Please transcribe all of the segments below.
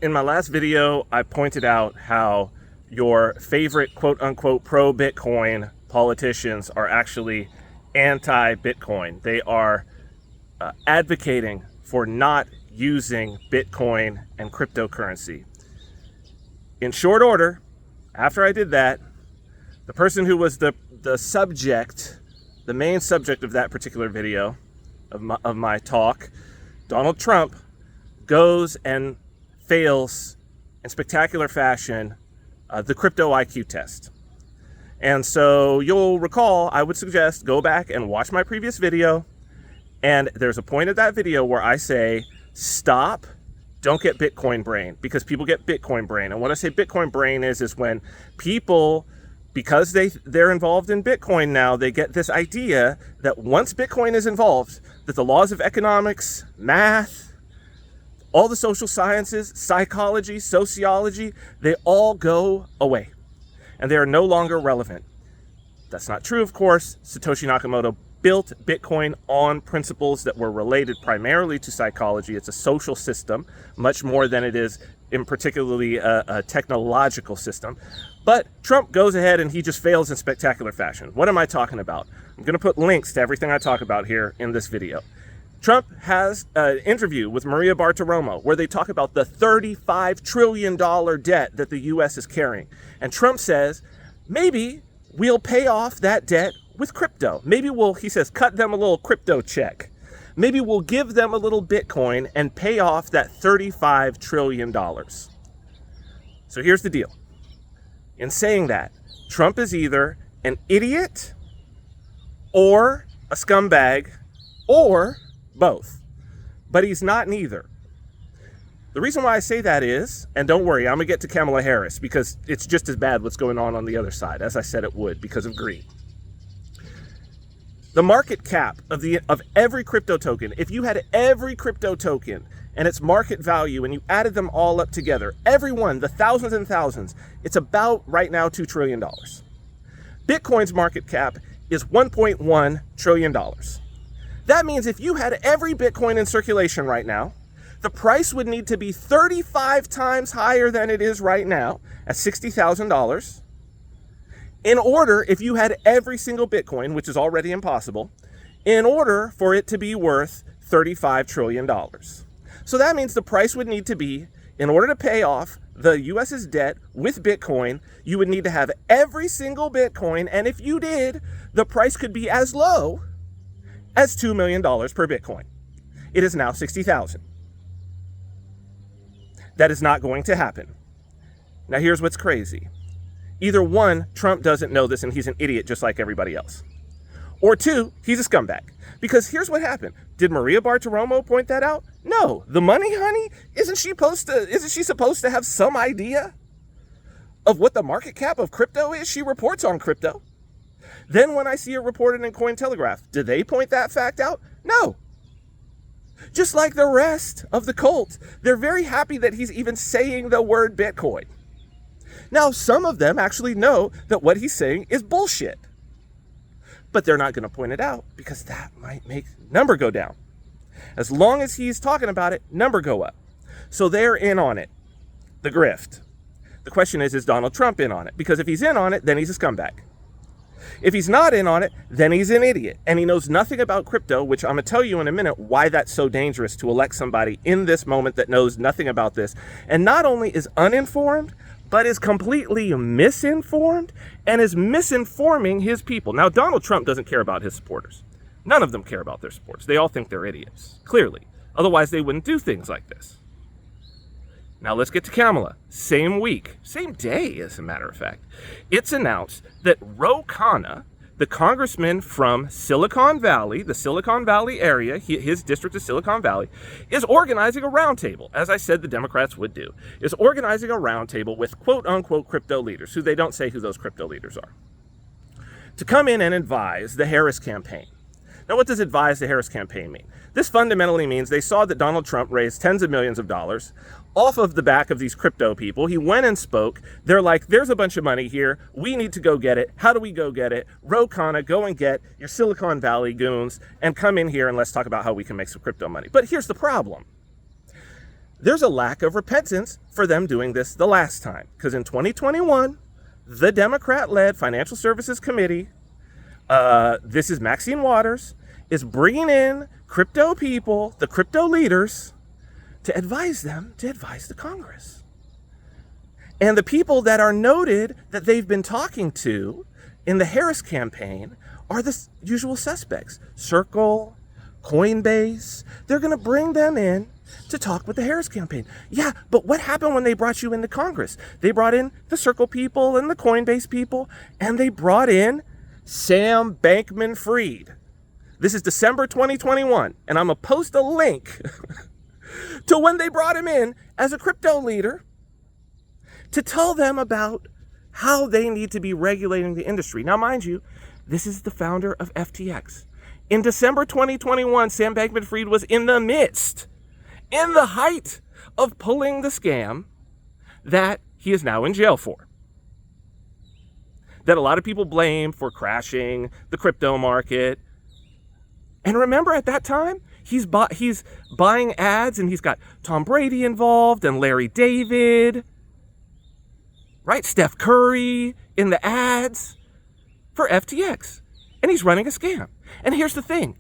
In my last video, I pointed out how your favorite quote-unquote pro-Bitcoin politicians are actually anti-Bitcoin. They are advocating for not using Bitcoin and cryptocurrency. In short order, after I did that, the person who was the main subject of that particular video, of my talk, Donald Trump, goes and fails in spectacular fashion the crypto IQ test. And so you'll recall, I would suggest go back and watch my previous video. And there's a point of that video where I say, stop, don't get Bitcoin brain, because people get Bitcoin brain. And what I say Bitcoin brain is when people, because they're involved in Bitcoin now, they get this idea that once Bitcoin is involved, that the laws of economics, math, all the social sciences, psychology, sociology, they all go away and they are no longer relevant. That's not true, of course. Satoshi Nakamoto built Bitcoin on principles that were related primarily to psychology. It's a social system, much more than it is in particularly a technological system. But Trump goes ahead and he just fails in spectacular fashion. What am I talking about? I'm going to put links to everything I talk about here in this video. Trump has an interview with Maria Bartiromo where they talk about the $35 trillion debt that the U.S. is carrying. And Trump says, maybe we'll pay off that debt with crypto. Maybe he says, cut them a little crypto check. Maybe we'll give them a little Bitcoin and pay off that $35 trillion. So here's the deal. In saying that, Trump is either an idiot or a scumbag or both. But he's not neither. The reason why I say that is, and don't worry, I'm going to get to Kamala Harris because it's just as bad what's going on the other side, as I said it would, because of greed. The market cap of every crypto token, if you had every crypto token and its market value and you added them all up together, every one, the thousands and thousands, it's about right now $2 trillion. Bitcoin's market cap is $1.1 trillion. That means if you had every Bitcoin in circulation right now, the price would need to be 35 times higher than it is right now at $60,000. In order, if you had every single Bitcoin, which is already impossible, in order for it to be worth $35 trillion. So that means the price would need to be, in order to pay off the US's debt with Bitcoin, you would need to have every single Bitcoin. And if you did, the price could be as low as $2 million per Bitcoin. It is now 60,000. That is not going to happen. Now here's what's crazy. Either one, Trump doesn't know this and he's an idiot just like everybody else. Or two, he's a scumbag. Because here's what happened. Did Maria Bartiromo point that out? No. The money, honey, isn't she supposed to have some idea of what the market cap of crypto is? She reports on crypto. Then when I see it reported in Cointelegraph, do they point that fact out? No. Just like the rest of the cult, they're very happy that he's even saying the word Bitcoin. Now, some of them actually know that what he's saying is bullshit. But they're not going to point it out because that might make number go down. As long as he's talking about it, number go up. So they're in on it. The grift. The question is Donald Trump in on it? Because if he's in on it, then he's a scumbag. If he's not in on it, then he's an idiot. And he knows nothing about crypto, which I'm going to tell you in a minute why that's so dangerous to elect somebody in this moment that knows nothing about this. And not only is uninformed, but is completely misinformed and is misinforming his people. Now, Donald Trump doesn't care about his supporters. None of them care about their supporters. They all think they're idiots, clearly. Otherwise, they wouldn't do things like this. Now let's get to Kamala. Same week, same day, as a matter of fact. It's announced that Ro Khanna, the congressman from Silicon Valley, the Silicon Valley area, his district is Silicon Valley, is organizing a roundtable, as I said the Democrats would do, is organizing a roundtable with quote-unquote crypto leaders, who they don't say who those crypto leaders are, to come in and advise the Harris campaign. Now, what does advise the Harris campaign mean? This fundamentally means they saw that Donald Trump raised tens of millions of dollars off of the back of these crypto people. He went and spoke. They're like, there's a bunch of money here. We need to go get it. How do we go get it? Ro Khanna, go and get your Silicon Valley goons and come in here and let's talk about how we can make some crypto money. But here's the problem. there's a lack of repentance for them doing this the last time. Because in 2021, the Democrat-led Financial Services Committee, this is Maxine Waters, is bringing in crypto people, the crypto leaders, to advise the Congress. And the people that are noted that they've been talking to in the Harris campaign are the usual suspects. Circle, Coinbase. They're going to bring them in to talk with the Harris campaign. Yeah, but what happened when they brought you into Congress? They brought in the Circle people and the Coinbase people, and they brought in Sam Bankman-Fried. This is December 2021, and I'm going to post a link to when they brought him in as a crypto leader to tell them about how they need to be regulating the industry. Now, mind you, this is the founder of FTX. In December 2021, Sam Bankman-Fried was in the height of pulling the scam that he is now in jail for. That a lot of people blame for crashing the crypto market. And remember, at that time, he's buying ads, and he's got Tom Brady involved and Larry David, right? Steph Curry in the ads for FTX. And he's running a scam. And here's the thing.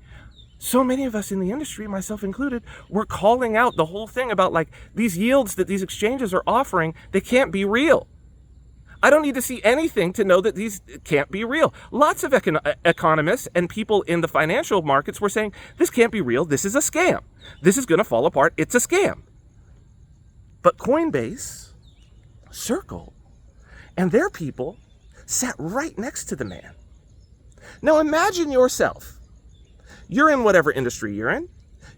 So many of us in the industry, myself included, were calling out the whole thing about like these yields that these exchanges are offering, they can't be real. I don't need to see anything to know that these can't be real. Lots of economists and people in the financial markets were saying, this can't be real. This is a scam. This is going to fall apart. It's a scam. But Coinbase, Circle, and their people sat right next to the man. Now imagine yourself. You're in whatever industry you're in.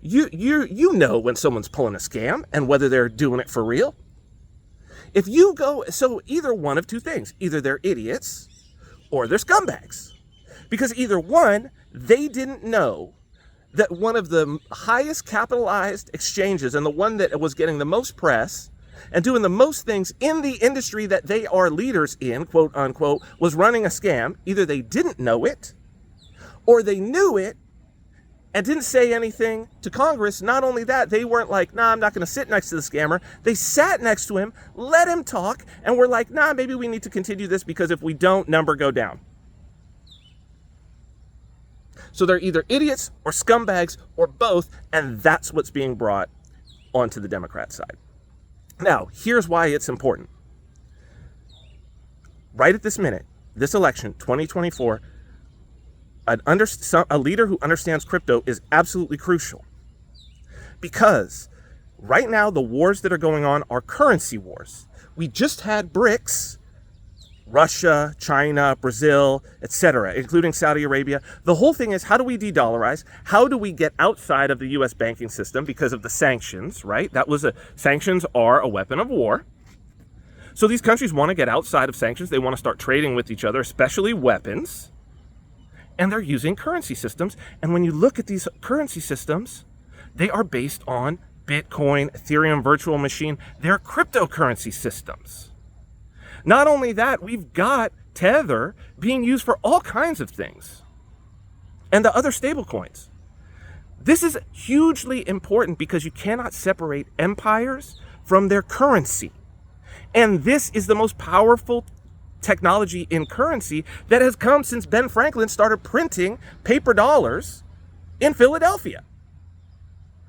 You know when someone's pulling a scam and whether they're doing it for real. If you go, so either one of two things. Either they're idiots or they're scumbags. Because either one, they didn't know that one of the highest capitalized exchanges and the one that was getting the most press and doing the most things in the industry that they are leaders in, quote unquote, was running a scam. Either they didn't know it or they knew it and didn't say anything to Congress. Not only that, they weren't like, nah, I'm not going to sit next to the scammer. They sat next to him, let him talk, and were like, nah, maybe we need to continue this because if we don't, number go down. So they're either idiots or scumbags or both, and that's what's being brought onto the Democrat side. Now, here's why it's important. Right at this minute, this election, 2024, a leader who understands crypto is absolutely crucial. Because right now, the wars that are going on are currency wars. We just had BRICS, Russia, China, Brazil, etc., including Saudi Arabia. The whole thing is, how do we de-dollarize? How do we get outside of the U.S. banking system because of the sanctions, right? Sanctions are a weapon of war. So these countries want to get outside of sanctions. They want to start trading with each other, especially weapons. And they're using currency systems. And when you look at these currency systems, they are based on Bitcoin, Ethereum, virtual machine. They're cryptocurrency systems. Not only that, we've got Tether being used for all kinds of things. And the other stable coins. This is hugely important because you cannot separate empires from their currency. And this is the most powerful technology in currency that has come since Ben Franklin started printing paper dollars in Philadelphia.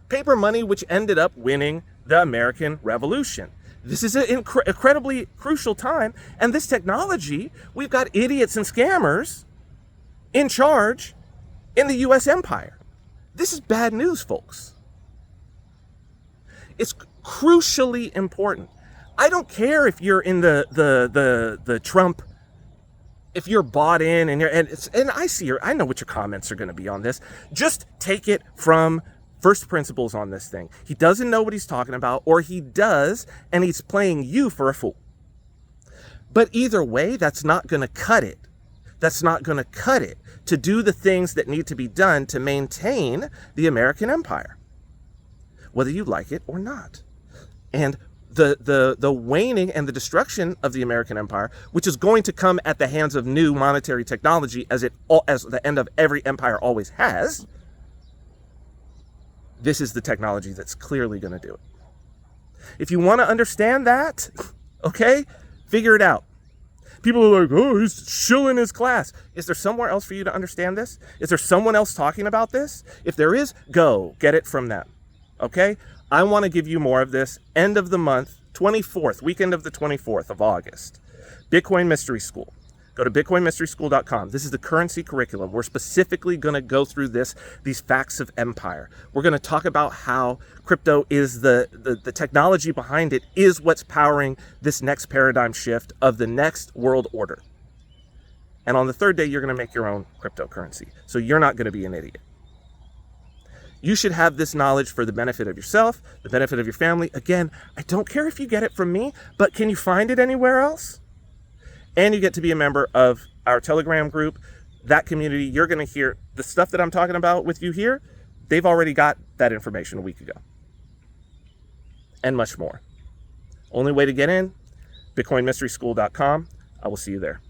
Paper money, which ended up winning the American Revolution. This is an incredibly crucial time. And this technology, we've got idiots and scammers in charge in the U.S. empire. This is bad news, folks. It's crucially important. I don't care if you're in the Trump, if you're bought in and I know what your comments are going to be on this. Just take it from first principles on this thing. He doesn't know what he's talking about, or he does, and he's playing you for a fool. But either way, that's not going to cut it. That's not going to cut it to do the things that need to be done to maintain the American empire, whether you like it or not. And the waning and the destruction of the American empire, which is going to come at the hands of new monetary technology, as the end of every empire always has. This is the technology that's clearly going to do it. If you want to understand that, okay, figure it out. People are like, oh, he's shilling his class. Is there somewhere else for you to understand this? Is there someone else talking about this? If there is, go get it from them. Okay? I want to give you more of this. End of the month, 24th, weekend of the 24th of August. Bitcoin Mystery School. Go to bitcoinmysteryschool.com. This is the currency curriculum. We're specifically going to go through these facts of empire. We're going to talk about how crypto is the technology behind it is what's powering this next paradigm shift of the next world order. And on the third day, you're going to make your own cryptocurrency. So you're not going to be an idiot. You should have this knowledge for the benefit of yourself, the benefit of your family. Again, I don't care if you get it from me, but can you find it anywhere else? And you get to be a member of our Telegram group. That community, you're going to hear the stuff that I'm talking about with you here. They've already got that information a week ago. And much more. Only way to get in, bitcoinmysteryschool.com. I will see you there.